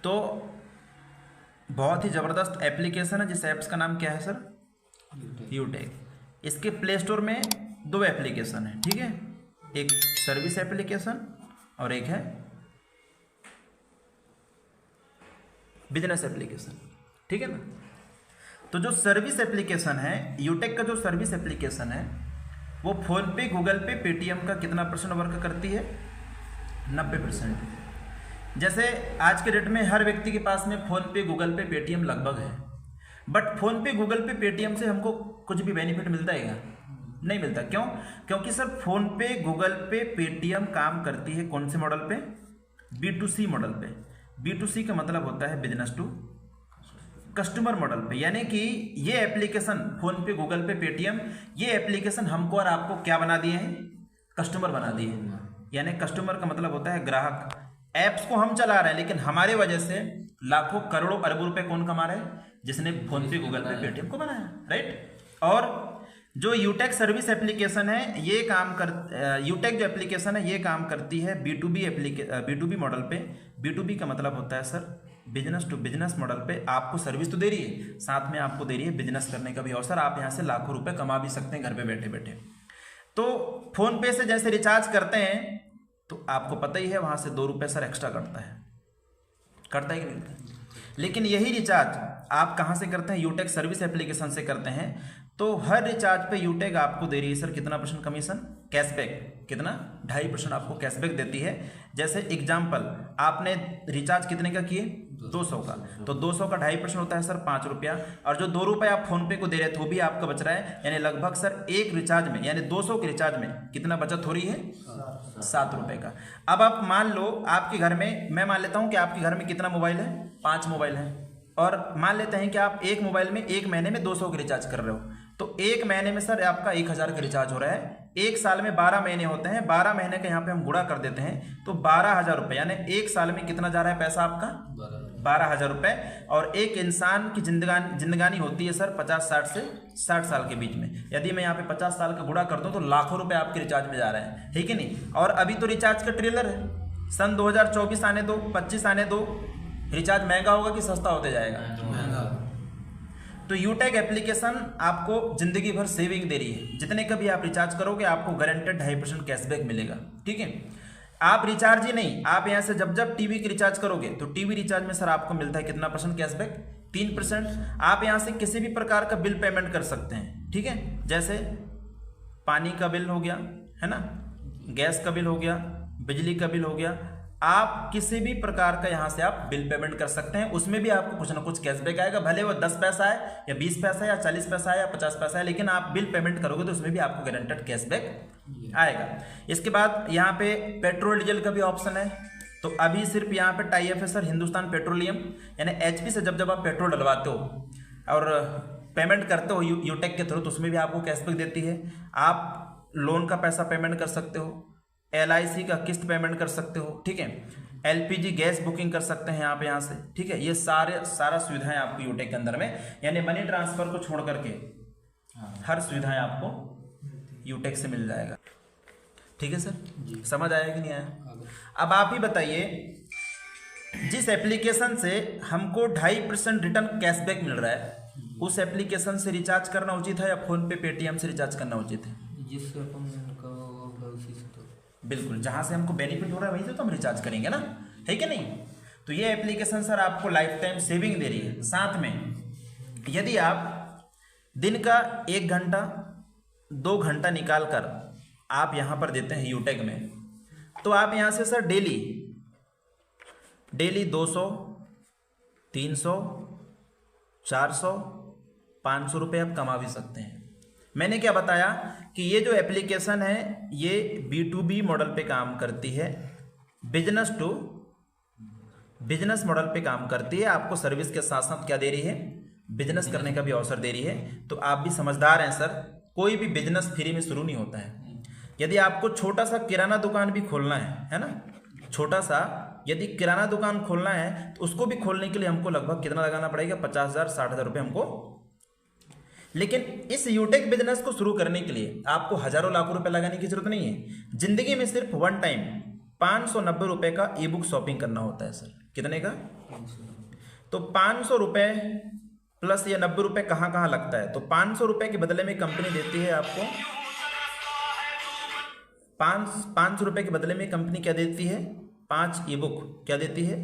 तो बहुत ही ज़बरदस्त एप्लीकेशन है, जिस ऐप्स का नाम क्या है सर? यूटेक। इसके प्ले स्टोर में दो एप्लीकेशन है, ठीक है, एक सर्विस एप्लीकेशन और एक है बिजनेस एप्लीकेशन, ठीक है ना। तो जो सर्विस एप्लीकेशन है, यूटेक का जो सर्विस एप्लीकेशन है, वो फोन पे, गूगल पे, पेटीएम का कितना % वर्क करती है? 90%। जैसे आज के डेट में हर व्यक्ति के पास में फोन पे, गूगल पे, पेटीएम लगभग है, बट फोन पे, गूगल पे, पेटीएम से हमको कुछ भी बेनिफिट मिलता है क्या? नहीं मिलता। क्यों? क्योंकि सर फोन पे, गूगल पे, पेटीएम काम करती है कौन से मॉडल पे? B2C मॉडल पे। B2C का मतलब होता है बिजनेस टू कस्टमर मॉडल पे। यानी कि ये एप्लीकेशन फोन पे, गूगल पे, पेटीएम, ये एप्लीकेशन हमको और आपको क्या बना दिए हैं? कस्टमर बना दिए हैं। यानी कस्टमर का मतलब होता है ग्राहक। ऐप्स को हम चला रहे हैं, लेकिन हमारे वजह से लाखों करोड़ों अरबों रुपए कौन कमा रहे हैं? जिसने फोन पे, गूगल पे, पेटीएम को बनाया, राइट। और जो यूटेक सर्विस एप्लीकेशन है, ये काम कर यूटेक जो एप्लीकेशन है ये काम करती है B2B मॉडल पे। B2B का मतलब होता है sir business to business model पे। आपको सर्विस तो दे रही है, साथ में आपको दे रही है बिजनेस करने का भी अवसर। आप यहाँ से लाखों रुपए कमा भी सकते हैं घर पे बैठे बैठे। तो फोन पे से जैसे रिचार्ज करते हैं तो आपको पता ही है वहाँ से 2 रुपये सर एक्स्ट्रा कटता है कि नहीं करता है? लेकिन यही रिचार्ज आप कहाँ से करते हैं? यूटेक सर्विस एप्लीकेशन से करते हैं। तो हर रिचार्ज पे यूटेक आपको दे रही है सर कितना % कमीशन? कैशबैक। कितना? 2.5% आपको कैशबैक देती है। जैसे एग्जाम्पल, आपने रिचार्ज कितने का किए? 200 का। तो 200 का 2.5% होता है सर 5 रुपया। और जो 2 रुपये आप फोन पे को दे रहे थे वो भी आपका बच रहा है। यानी लगभग सर एक रिचार्ज में, यानी 200 के रिचार्ज में कितना बचत हो रही है? 7 रुपये का। अब आप मान लो आपके घर में, मैं मान लेता हूँ कि आपके घर में कितना मोबाइल है? 5 मोबाइल है। और मान लेते हैं कि आप एक मोबाइल में एक महीने में 200 के रिचार्ज कर रहे हो। तो एक महीने में सर आपका 1000 का रिचार्ज हो रहा है। एक साल में 12 महीने होते हैं, 12 महीने का यहाँ पे हम गुणा कर देते हैं तो 12,000 रुपये। यानी एक साल में कितना जा रहा है पैसा आपका? 12,000 रुपये। और एक इंसान की जिंदगानी होती है सर 50-60 से 60 साल के बीच में। यदि मैं यहाँ पे 50 साल का गुणा कर दूँ तो लाखों रुपए आपके रिचार्ज में जा रहे हैं, ठीक है नहीं। और अभी तो रिचार्ज का ट्रेलर है, सन 2024 आने दो, 25 आने दो, रिचार्ज महंगा होगा कि सस्ता होते जाएगा? महंगा। तो यूटेक एप्लीकेशन आपको जिंदगी भर सेविंग दे रही है। जितने का भी आप रिचार्ज करोगे आपको गारंटेड 2.5% कैशबैक मिलेगा, ठीक है। आप रिचार्ज ही नहीं, आप यहाँ से जब जब टीवी की रिचार्ज करोगे तो टीवी रिचार्ज में सर आपको मिलता है कितना % कैशबैक? 3%। आप यहाँ से किसी भी प्रकार का बिल पेमेंट कर सकते हैं, ठीक है। जैसे पानी का बिल हो गया, है ना, गैस का बिल हो गया, बिजली का बिल हो गया, आप किसी भी प्रकार का यहाँ से आप बिल पेमेंट कर सकते हैं। उसमें भी आपको कुछ ना कुछ कैशबैक आएगा, भले वो 10 पैसा है या 20 पैसा है या 40 पैसा है या 50 पैसा है, लेकिन आप बिल पेमेंट करोगे तो उसमें भी आपको गारंटेड कैशबैक आएगा। इसके बाद यहाँ पे पेट्रोल डीजल का भी ऑप्शन है। तो अभी सिर्फ यहाँ पे टाई अप है सर हिंदुस्तान पेट्रोलियम, यानी HP से जब आप पेट्रोल डलवाते हो और पेमेंट करते हो यूटेक के थ्रू तो उसमें भी आपको कैशबैक देती है। आप लोन का पैसा पेमेंट कर सकते हो, LIC का किस्त पेमेंट कर सकते हो, ठीक है। LPG गैस बुकिंग कर सकते हैं आप यहाँ से, ठीक है। ये सारा सुविधाएं आपको यूटेक के अंदर में, यानी मनी ट्रांसफर को छोड़ करके हर सुविधाएं आपको यूटेक से मिल जाएगा, ठीक है सर। समझ आया कि नहीं आया? अब आप ही बताइए, जिस एप्लीकेशन से हमको 2.5% रिटर्न कैशबैक मिल रहा है, उस एप्लीकेशन से रिचार्ज करना उचित है या फोन पे, पेटीएम से रिचार्ज करना उचित है? जिससे अपन का उसी से तो बिल्कुल, जहां से हमको बेनिफिट हो रहा है वहीं से तो हम रिचार्ज करेंगे ना, है कि नहीं। तो ये एप्लीकेशन सर आपको लाइफ टाइम सेविंग दे रही है। साथ में यदि आप दिन का 1 घंटा 2 घंटा निकाल कर आप यहाँ पर देते हैं यूटेक में, तो आप यहाँ से सर डेली 200, 300, 400, 500 रुपये आप कमा भी सकते हैं। मैंने क्या बताया कि ये जो एप्लीकेशन है ये B2B मॉडल पे काम करती है, बिजनेस टू बिजनेस मॉडल पे काम करती है। आपको सर्विस के साथ साथ क्या दे रही है? बिजनेस करने का भी अवसर दे रही है। तो आप भी समझदार हैं सर, कोई भी बिजनेस फ्री में शुरू नहीं होता है। यदि आपको छोटा सा किराना दुकान भी खोलना है ना, छोटा सा यदि किराना दुकान खोलना है तो उसको भी खोलने के लिए हमको लगभग कितना लगाना पड़ेगा? 50,000 60,000 रुपये हमको। लेकिन इस यूटेक बिजनेस को शुरू करने के लिए आपको हजारों लाखों रुपए लगाने की जरूरत नहीं है। जिंदगी में सिर्फ 1 टाइम 590 रुपए का ई बुक शॉपिंग करना होता है सर। कितने का? तो 500 रुपये प्लस ये 90 रुपये कहाँ कहाँ लगता है? तो 500 रुपये के बदले में कंपनी देती है आपको 500 रुपये के बदले में कंपनी क्या देती है? 5 ई बुक क्या देती है?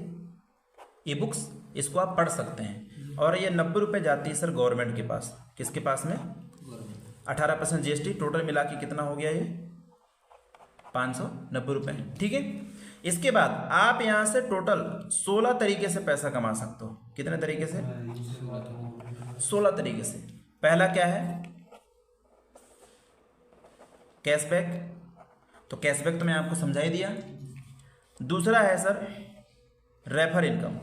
ई बुक्स, इसको आप पढ़ सकते हैं। और ये 90 रुपये जाती है सर गवर्नमेंट के पास। किसके पास में? 18% जीएसटी, टोटल मिला के कितना हो गया ये? 590 रुपये। ठीक है, इसके बाद आप यहाँ से टोटल 16 तरीके से पैसा कमा सकते हो। कितने तरीके से? 16 तरीके से। पहला क्या है? कैशबैक। तो कैशबैक तो मैं आपको समझा ही दिया। दूसरा है सर रेफर इनकम।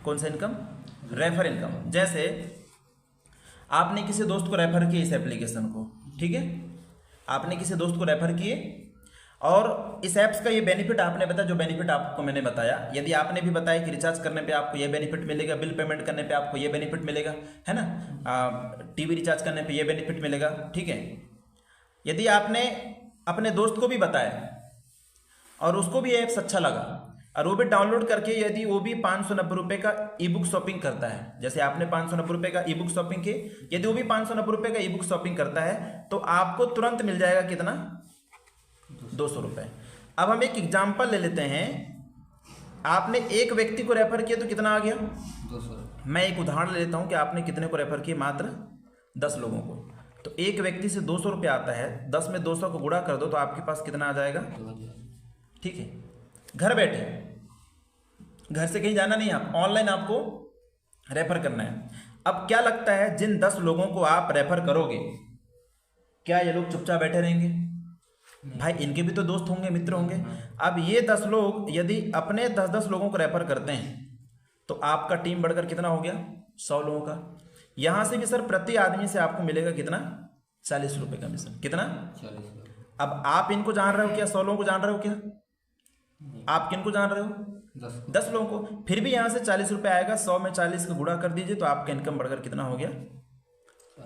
कौन सा इनकम? Refer income. जैसे आपने किसी दोस्त को रेफर किया इस एप्लीकेशन को, ठीक है, आपने किसी दोस्त को रेफर किए और इस ऐप्स का ये बेनिफिट आपने बताया, जो बेनिफिट आपको मैंने बताया। यदि आपने भी बताया कि रिचार्ज करने पे आपको ये बेनिफिट मिलेगा, बिल पेमेंट करने पे आपको ये बेनिफिट मिलेगा, है ना, टीवी रिचार्ज करने पे ये बेनिफिट मिलेगा, ठीक है। यदि आपने अपने दोस्त को भी बताया और उसको भी ऐप्स अच्छा लगा और वो भी डाउनलोड करके यदि वो भी 590 रुपये का ई बुक शॉपिंग करता है, जैसे आपने 590 रुपये का ई बुक शॉपिंग की, यदि वो भी 590 रुपये का ई बुक शॉपिंग करता है तो आपको तुरंत मिल जाएगा कितना? 200 रुपये। अब हम एक एग्जाम्पल ले लेते हैं। आपने एक व्यक्ति को रेफर किया तो कितना आ गया? 200। मैं एक उदाहरण ले लेता हूँ कि आपने कितने को रेफर किया? मात्र 10 लोगों को। तो एक व्यक्ति से 200 रुपये आता है, 10 में 200 को गुणा कर दो तो आपके पास कितना आ जाएगा? ठीक है, घर बैठे, घर से कहीं जाना नहीं, आप ऑनलाइन आपको रेफर करना है। अब क्या लगता है जिन 10 लोगों को आप रेफर करोगे, क्या ये लोग चुपचाप बैठे रहेंगे? भाई इनके भी तो दोस्त होंगे, मित्र होंगे। अब ये 10 लोग यदि अपने 10-10 लोगों को रेफर करते हैं तो आपका टीम बढ़कर कितना हो गया? 100 लोगों का। यहां से भी सर प्रति आदमी से आपको मिलेगा कितना? 40 रुपये कमीशन। कितना? 40। अब आप इनको जान रहे हो क्या? 100 लोगों को जान रहे हो क्या? आप किनको जान रहे हो? 10 लोगों को। फिर भी यहाँ से 40 रुपये आएगा, 100 में 40 का गुणा कर दीजिए तो आपका इनकम बढ़कर कितना हो गया?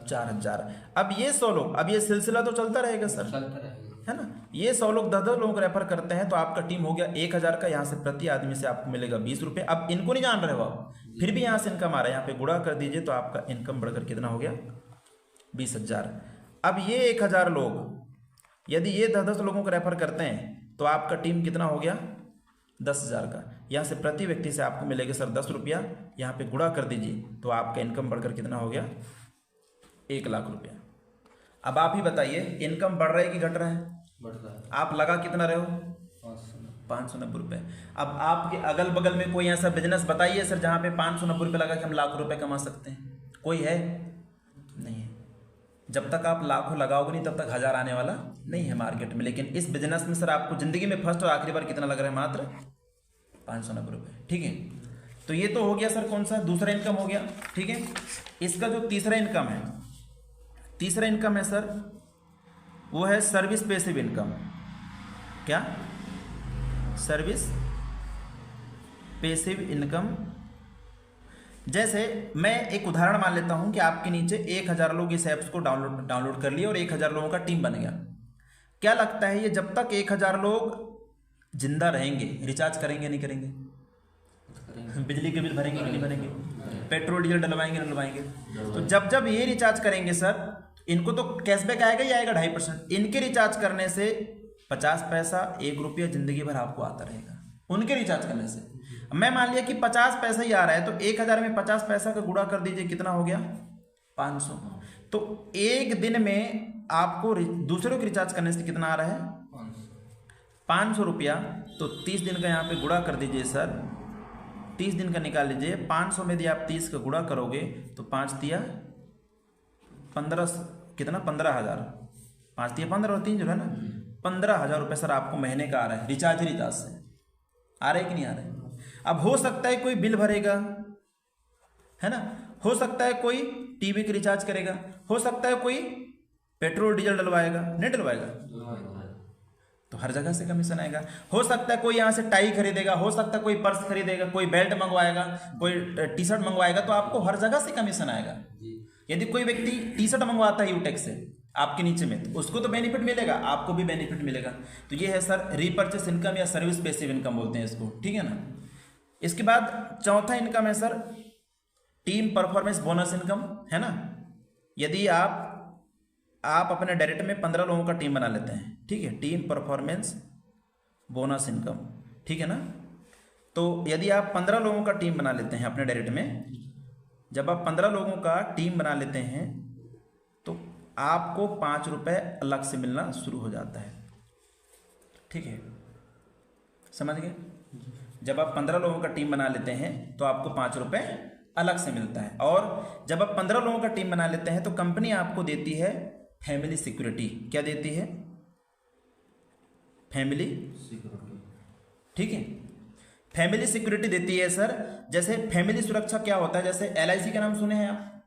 4000। अब ये 100 लोग, अब ये सिलसिला तो चलता रहेगा सर, है ना। ये 100 लोग 10-10 लोगों को रेफर करते हैं तो आपका टीम हो गया 1000 का। यहाँ से प्रति आदमी से आपको मिलेगा 20 रुपये। अब इनको नहीं जान रहे हो आप, फिर भी यहाँ से इनकम आ रहा है, यहाँ पे गुणा कर दीजिए तो आपका इनकम बढ़कर कितना हो गया? 20,000। अब ये 1000 लोग यदि ये 10-10 लोगों को रेफर करते हैं तो आपका टीम कितना हो गया? 10,000 का। यहाँ से प्रति व्यक्ति से आपको मिलेगा सर 10 रुपया, यहाँ पे गुणा कर दीजिए तो आपका इनकम बढ़कर कितना हो गया? 1 लाख रुपया। अब आप ही बताइए इनकम बढ़ रहा है कि घट रहा है? बढ़ रहा है। आप लगा कितना रहे हो? 590 रुपये। अब आपके अगल बगल में कोई ऐसा बिजनेस बताइए सर जहाँ पे 590 रुपये लगा के हम लाख रुपये कमा सकते हैं? कोई है? नहीं है। जब तक आप लाखों लगाओगे नहीं तब तक 1000 आने वाला नहीं है मार्केट में। लेकिन इस बिजनेस में सर आपको जिंदगी में फर्स्ट और आखिरी बार कितना लग रहा है? मात्र 590 रुपये। ठीक है, तो ये तो हो गया सर कौन सा? दूसरा इनकम हो गया। ठीक है, इसका जो तीसरा इनकम है, तीसरा इनकम है सर वो है सर्विस पैसिव इनकम। क्या? Service passive income. जैसे मैं एक उदाहरण मान लेता हूं कि आपके नीचे 1000 लोग इस ऐप्स को डाउनलोड कर लिए और 1000 लोगों का टीम बन गया। क्या लगता है ये जब तक 1000 लोग जिंदा रहेंगे रिचार्ज करेंगे नहीं करेंगे? बिजली के बिल भरेंगे कि नहीं भरेंगे? पेट्रोल डीजल डलवाएंगे नहीं डलवाएंगे? तो जब जब ये रिचार्ज करेंगे सर, इनको तो कैशबैक आएगा ही आएगा 2.5%। इनके रिचार्ज करने से 50 पैसा 1 रुपया जिंदगी भर आपको आता रहेगा उनके रिचार्ज करने से। मैं मान लिया कि 50 पैसा ही आ रहा है तो 1000 में 50 पैसा का गुणा कर दीजिए, कितना हो गया? 500। तो एक दिन में आपको दूसरों के रिचार्ज करने से कितना आ रहा है? 500 रुपया। तो 30 दिन का यहाँ पे गुणा कर दीजिए सर, 30 दिन का निकाल लीजिए। 500 में यदि आप 30 का गुणा करोगे तो 5 तिया 15, कितना? 15,000। 5 तिया 15 और 3 जो है ना 15,000 रुपये सर आपको महीने का आ रहा है रिचार्ज से। आ रहा है कि नहीं आ रहा है? अब हो सकता है कोई बिल भरेगा, है ना, हो सकता है कोई टीवी की रिचार्ज करेगा, हो सकता है कोई पेट्रोल डीजल डलवाएगा, नहीं डलवाएगा? तो हर जगह से कमीशन आएगा। हो सकता है कोई यहाँ से टाई खरीदेगा, हो सकता है कोई पर्स खरीदेगा, कोई बेल्ट मंगवाएगा, कोई टी शर्ट मंगवाएगा, तो आपको हर जगह से कमीशन आएगा। यदि कोई व्यक्ति टी शर्ट मंगवाता है यूटेक से आपके नीचे में, तो उसको तो बेनिफिट मिलेगा, आपको भी बेनिफिट मिलेगा। तो ये है सर रीपर्चेस इनकम या सर्विस पेसिव इनकम बोलते हैं इसको, ठीक है ना। इसके बाद चौथा इनकम है sir team performance bonus income, है ना। यदि आप अपने डायरेक्ट में 15 लोगों का टीम बना लेते हैं, ठीक है, टीम परफॉर्मेंस बोनस इनकम, ठीक है ना। तो यदि आप 15 लोगों का टीम बना लेते हैं अपने डायरेक्ट में, जब आप 15 लोगों का टीम बना लेते हैं तो आपको 5 रुपये अलग से मिलना शुरू हो जाता है, ठीक है, समझ गए। जब आप 15 लोगों का टीम बना लेते हैं तो आपको 5 रुपये अलग से मिलता है। और जब आप 15 लोगों का टीम बना लेते हैं तो कंपनी आपको देती है फैमिली सिक्योरिटी। क्या देती है? फैमिली सिक्योरिटी, ठीक है, फैमिली सिक्योरिटी देती है सर। जैसे फैमिली सुरक्षा क्या होता है, जैसे LIC का नाम सुने हैं आप?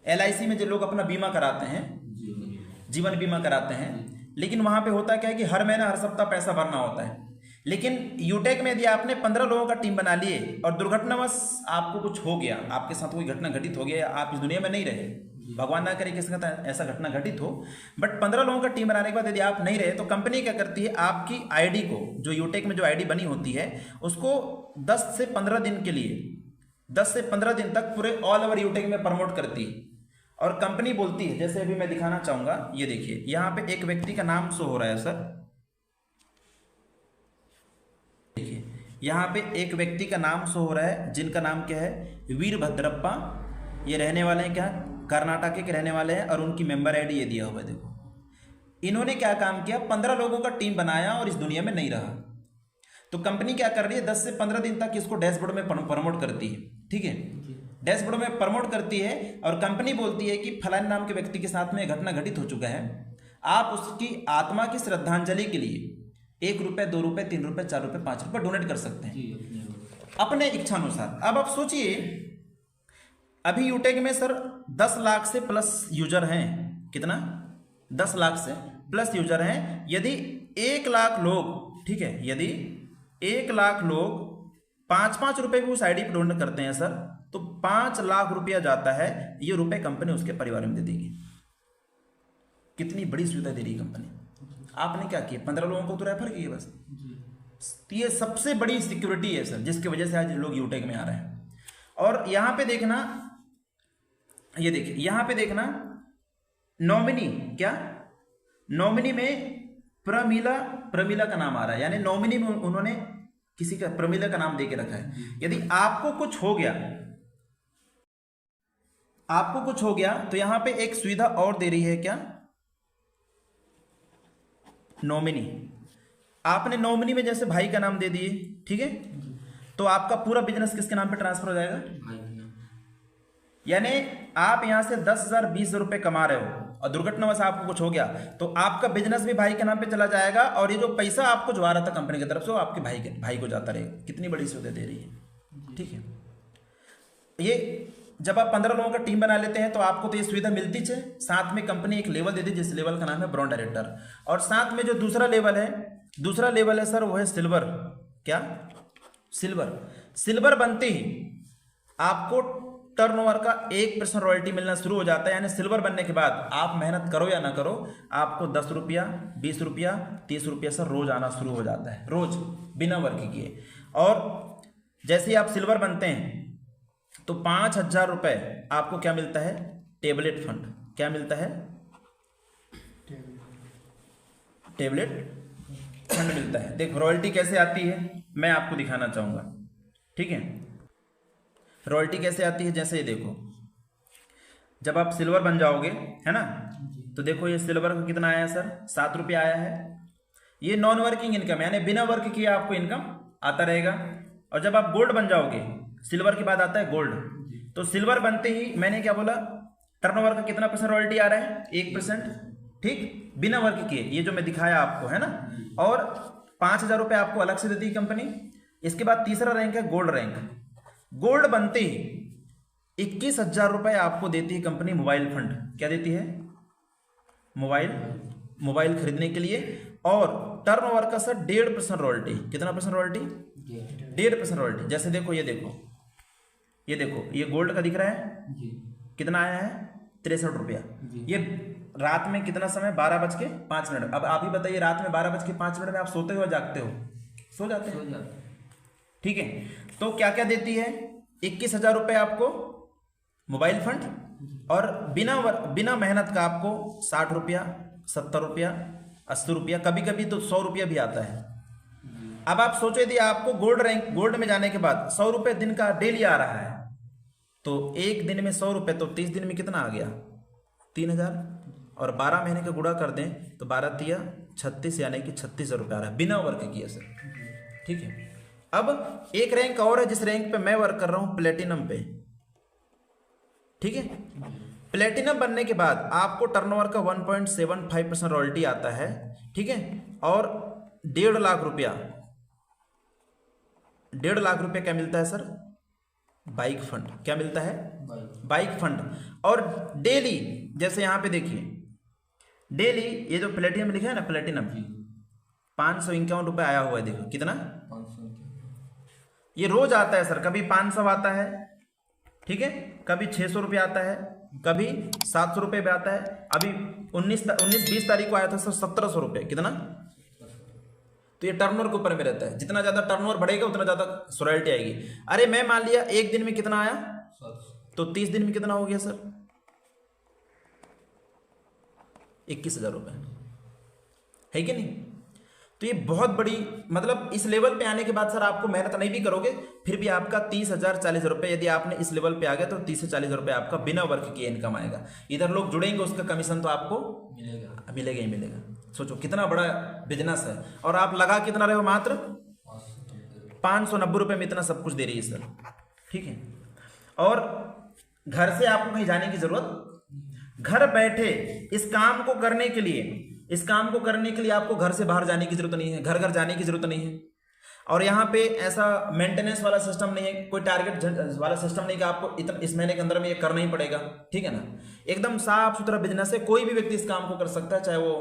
LIC में जो लोग अपना बीमा कराते हैं, जीवन बीमा कराते हैं, लेकिन वहां पे होता क्या है कि हर महीना हर सप्ताह पैसा भरना होता है। लेकिन यूटेक में यदि आपने 15 लोगों का टीम बना लिए और दुर्घटनावश आपको कुछ हो गया, आपके साथ कोई घटना घटित हो गया या आप इस दुनिया में नहीं रहे, भगवान ना करे किसी का ऐसा घटना घटित हो, बट 15 लोगों का टीम बनाने के बाद यदि आप नहीं रहे तो कंपनी क्या करती है, आपकी आईडी को, जो यूटेक में जो आईडी बनी होती है उसको 10 से 15 दिन के लिए, 10 से 15 दिन तक पूरे ऑल ओवर यूटेक में प्रमोट करती है। और कंपनी बोलती है, जैसे अभी मैं दिखाना चाहूंगा, ये देखिए यहाँ पे एक व्यक्ति का नाम शो हो रहा है सर, देखिए यहाँ पे एक व्यक्ति का नाम शो हो रहा है जिनका नाम क्या है, वीरभद्रप्पा। ये रहने वाले हैं क्या, कर्नाटक के रहने वाले हैं, और उनकी मेंबर आईडी ये दिया हुआ है। देखो इन्होंने क्या काम किया, 15 लोगों का टीम बनाया और इस दुनिया में नहीं रहा। तो कंपनी क्या कर रही है, 10 से 15 दिन तक इसको डैशबोर्ड में प्रमोट करती है, ठीक है, डैशबोर्ड में प्रमोट करती है। और कंपनी बोलती है कि फलाने नाम के व्यक्ति के साथ में घटना घटित हो चुका है, आप उसकी आत्मा की श्रद्धांजलि के लिए 1 रुपये, 2 रुपये, 3 रुपये, 4 रुपये, 5 रुपये डोनेट कर सकते हैं अपने इच्छानुसार। अब आप सोचिए, अभी यूटेक में सर 10 लाख से प्लस यूजर हैं। कितना? 10 लाख से प्लस यूजर हैं। यदि 1 लाख लोग, ठीक है, यदि 1 लाख लोग 5-5 रुपये भी उस आईडी पर डोनेट करते हैं सर, तो 5 लाख रुपया जाता है। ये रुपए कंपनी उसके परिवार में दे देगी। कितनी बड़ी सुविधा दे रही कंपनी। आपने क्या किया, 15 लोगों को तो रेफर किए बस। ये सबसे बड़ी सिक्योरिटी है सर, जिसकी वजह से आज लोग यूटेक में आ रहे हैं। और यहां पे देखना, ये देखिए यहां पे देखना, नॉमिनी, क्या नॉमिनी में प्रमिला का नाम आ रहा है, यानी नॉमिनी में उन्होंने किसी का प्रमिला का नाम दे के रखा है। यदि आपको कुछ हो गया, तो यहां पे एक सुविधा और दे रही है, क्या, नॉमिनी। आपने नॉमिनी में जैसे भाई का नाम दे दिए, ठीक है, तो आपका पूरा बिजनेस किसके नाम पे ट्रांसफर हो जाएगा? यानी आप यहां से 10,000 20,000 रुपए कमा रहे हो और दुर्घटनावश आपको कुछ हो गया तो आपका बिजनेस भी भाई के नाम पे चला जाएगा, और ये जो पैसा आपको जो आ रहा था कंपनी की तरफ से वो आपके भाई को जाता रहेगा। कितनी बड़ी सुविधा दे रही है, ठीक है। ये जब आप 15 लोगों का टीम बना लेते हैं तो आपको तो ये सुविधा मिलती है, साथ में कंपनी एक लेवल देती है जिस लेवल का नाम है ब्रांड डायरेक्टर। और साथ में जो दूसरा लेवल है सर, वो है सिल्वर। क्या? सिल्वर बनते ही आपको टर्नओवर का 1% रॉयल्टी मिलना शुरू हो जाता है। यानी सिल्वर बनने के बाद आप मेहनत करो या ना करो, आपको 10 रुपया, 20 रुपया, 30 रुपया सर रोज आना शुरू हो जाता है, रोज, बिना वर्क किए। और जैसे ही आप सिल्वर बनते हैं तो 5,000 रुपये आपको क्या मिलता है? Tablet fund. क्या मिलता है? टेबलेट फंड मिलता है। देखो रॉयल्टी कैसे आती है मैं आपको दिखाना चाहूंगा, ठीक है। रॉयल्टी कैसे आती है, जैसे ये देखो, जब आप सिल्वर बन जाओगे, है ना, तो देखो ये सिल्वर का कितना आया सर, 7 रुपये आया है। ये नॉन वर्किंग इनकम, यानी बिना वर्क किए आपको इनकम आता रहेगा। और जब आप गोल्ड बन जाओगे, सिल्वर के बाद आता है गोल्ड, तो सिल्वर बनते ही मैंने क्या बोला, टर्नओवर का कितना % रॉयल्टी आ रहा है? 1%, ठीक, बिना वर्क किए। ये जो मैं दिखाया आपको, है ना। और 5,000 रुपये आपको अलग से देती है कंपनी। इसके बाद तीसरा रैंक है गोल्ड रैंक। गोल्ड बनते ही 21,000 रुपये आपको देती है कंपनी मोबाइल फंड। क्या देती है? मोबाइल खरीदने के लिए। और टर्नओवर का सर 1.5% रॉयल्टी। कितना % रॉयल्टी? 1.5% रॉयल्टी। जैसे देखो, ये देखो, ये गोल्ड का दिख रहा है, कितना आया है? रुपया। जी। ये रात में कितना समय? 12:05। अब आप ही बताइए, रात में 12:05 में आप सोते हो या जागते हो? सो जाते सो हैं। जाते हैं। ठीक है, तो क्या क्या देती है? 21,000 रुपये आपको मोबाइल फंड, और बिना मेहनत का आपको 60 रुपया, 70 रुपया, 80 रुपया, कभी कभी तो 100 रुपया भी आता है। अब आप सोचो, यदि आपको गोल्ड में जाने के बाद 100 रुपये दिन का डेली आ रहा है, तो एक दिन में 100 रुपये, तो 30 दिन में कितना आ गया? 3,000। और 12 महीने का गुणा कर दें तो 12 तिया 36, यानी कि 36,000 रुपये आ रहा है बिना वर्क किए सर। ठीक है, अब एक रैंक और है जिस रैंक पे मैं वर्क कर रहा हूं, प्लेटिनम पे। ठीक है, प्लेटिनम बनने के बाद आपको टर्नओवर का 1.75% रॉयल्टी आता है। ठीक है, और 1.5 लाख रुपया, 1.5 लाख रुपया क्या मिलता है सर? Bike fund. क्या मिलता है? Bike fund. और डेली, जैसे यहां पे देखिए, डेली ये जो प्लेटिनम लिखा है ना, प्लेटिनम, 551 रुपये आया हुआ है। देखो कितना, 500। ये रोज आता है सर। कभी 500 आता है, ठीक है, कभी 600 रुपये आता है, कभी 700 रुपये भी आता है। अभी 19-20 तारीख को आया था सर 1700 रुपये। कितना? तो ये टर्नओवर के ऊपर में रहता है, जितना ज्यादा टर्नओवर बढ़ेगा उतना ज्यादा रॉयल्टी आएगी। अरे मैं मान लिया एक दिन में कितना आया, 700। तो 30 दिन में कितना हो गया सर? 21,000 रुपये, है कि नहीं? तो ये बहुत बड़ी, मतलब इस लेवल पे आने के बाद सर आपको मेहनत नहीं भी करोगे फिर भी आपका 30,000 40 रुपये, यदि आपने इस लेवल पे आ गए तो 30 से 40 रुपये आपका बिना वर्क किए इनकम आएगा। इधर लोग जुड़ेंगे, उसका कमीशन तो आपको मिलेगा ही मिलेगा। सोचो कितना बड़ा बिजनेस है, और आप लगा कितना रहे हो? मात्र 590 रुपये में इतना सब कुछ दे रही है सर। ठीक है, और घर से आपको कहीं जाने की जरूरत, घर बैठे इस काम को करने के लिए आपको घर से बाहर जाने की जरूरत नहीं है, घर घर जाने की जरूरत नहीं है। और यहाँ पे ऐसा मेंटेनेंस वाला सिस्टम नहीं है, कोई टारगेट वाला सिस्टम नहीं कि आपको इतना इस महीने के अंदर में ये करना ही पड़ेगा। ठीक है ना, एकदम साफ सुथरा बिजनेस है। कोई भी व्यक्ति इस काम को कर सकता है, चाहे वो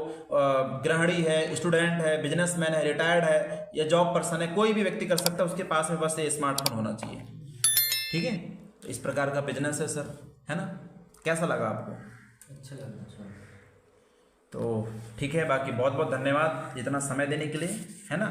गृहिणी है, स्टूडेंट है, बिजनेसमैन है, रिटायर्ड है या जॉब पर्सन है, कोई भी व्यक्ति कर सकता है। उसके पास में बस ये स्मार्टफोन होना चाहिए। ठीक है, तो इस प्रकार का बिजनेस है सर, है ना? कैसा लगा आपको? अच्छा लगा सर। तो ठीक है, बाकी बहुत बहुत धन्यवाद इतना समय देने के लिए, है ना?